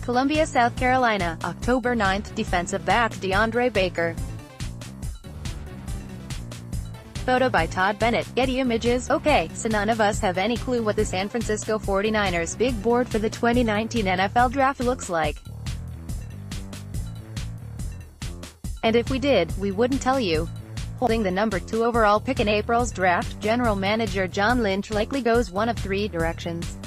Columbia, South Carolina, October 9. Defensive back Deandre Baker. Photo by Todd Bennett, Getty Images. Okay, so none of us have any clue what the San Francisco 49ers big board for the 2019 NFL Draft looks like. And if we did, we wouldn't tell you. Holding the number 2 overall pick in April's draft, general manager John Lynch likely goes one of 3 directions.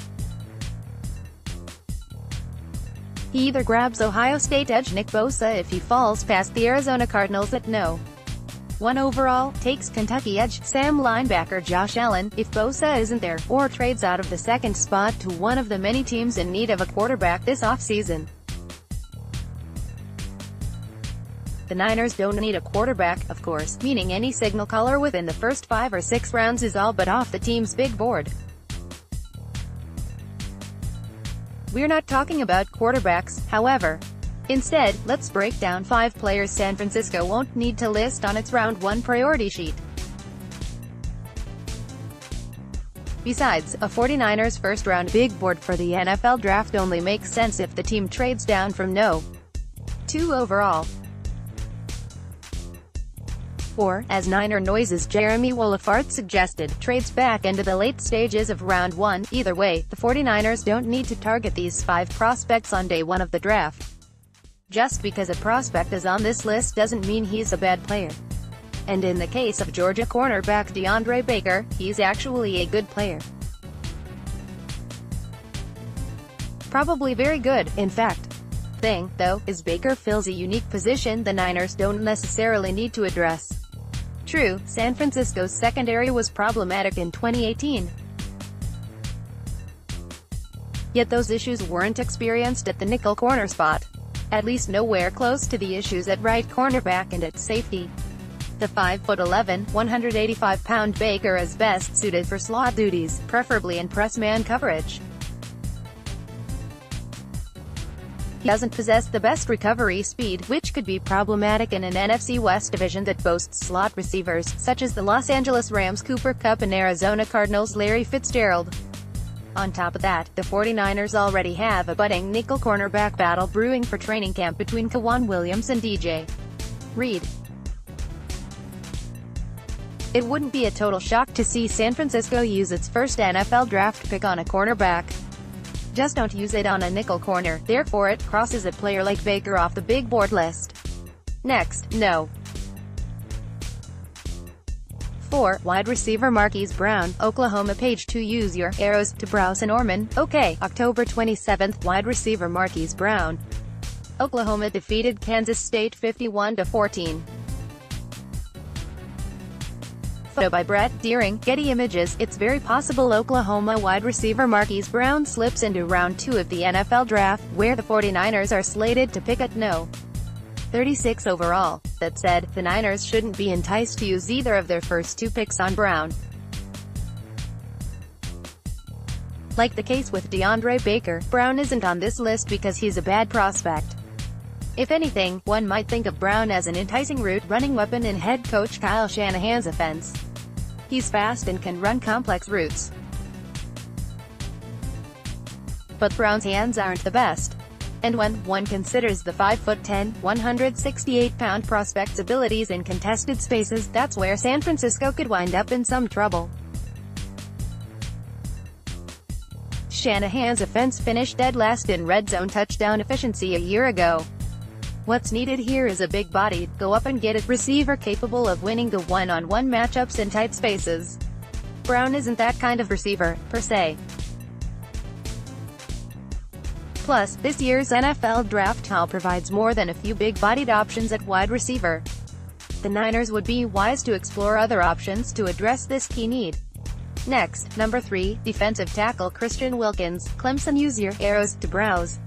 He either grabs Ohio State edge Nick Bosa if he falls past the Arizona Cardinals at No. 1 overall, takes Kentucky edge Sam linebacker Josh Allen if Bosa isn't there, or trades out of the 2nd spot to one of the many teams in need of a quarterback this offseason. The Niners don't need a quarterback, of course, meaning any signal caller within the first 5 or 6 rounds is all but off the team's big board. We're not talking about quarterbacks, however. Instead, let's break down 5 players San Francisco won't need to list on its round 1 priority sheet. Besides, a 49ers first-round big board for the NFL Draft only makes sense if the team trades down from No. 2 overall. Or, as Niner Noise's Jeremy Wolfart suggested, trades back into the late stages of round 1. Either way, the 49ers don't need to target these 5 prospects on day 1 of the draft. Just because a prospect is on this list doesn't mean he's a bad player. And in the case of Georgia cornerback Deandre Baker, he's actually a good player. Probably very good, in fact. Thing, though, is Baker fills a unique position the Niners don't necessarily need to address. True, San Francisco's secondary was problematic in 2018. Yet those issues weren't experienced at the nickel corner spot. At least nowhere close to the issues at right cornerback and at safety. The 5'11", 185-pound Baker is best suited for slot duties, preferably in press man coverage. He doesn't possess the best recovery speed, which could be problematic in an NFC West division that boasts slot receivers, such as the Los Angeles Rams' Cooper Kupp and Arizona Cardinals' Larry Fitzgerald. On top of that, the 49ers already have a budding nickel cornerback battle brewing for training camp between K'Waun Williams and DJ Reed. It wouldn't be a total shock to see San Francisco use its first NFL draft pick on a cornerback. Just don't use it on a nickel corner, therefore it crosses a player like Baker off the big board list. Next, No. 4. Wide receiver Marquise Brown, Oklahoma. Page 2. Use your arrows to browse an Orman. OK, October 27. Wide receiver Marquise Brown. Oklahoma defeated Kansas State 51-14. Photo by Brett Deering, Getty Images. It's very possible Oklahoma wide receiver Marquise Brown slips into round 2 of the NFL Draft, where the 49ers are slated to pick at No. 36 overall. That said, the Niners shouldn't be enticed to use either of their first 2 picks on Brown. Like the case with Deandre Baker, Brown isn't on this list because he's a bad prospect. If anything, one might think of Brown as an enticing route-running weapon in head coach Kyle Shanahan's offense. He's fast and can run complex routes. But Brown's hands aren't the best. And when one considers the 5'10", 168-pound prospect's abilities in contested spaces, that's where San Francisco could wind up in some trouble. Shanahan's offense finished dead last in red zone touchdown efficiency a year ago. What's needed here is a big-bodied, go-up-and-get-it receiver capable of winning the one-on-one matchups in tight spaces. Brown isn't that kind of receiver, per se. Plus, this year's NFL Draft haul provides more than a few big-bodied options at wide receiver. The Niners would be wise to explore other options to address this key need. Next, number 3, defensive tackle Christian Wilkins, Clemson. Use your arrows to browse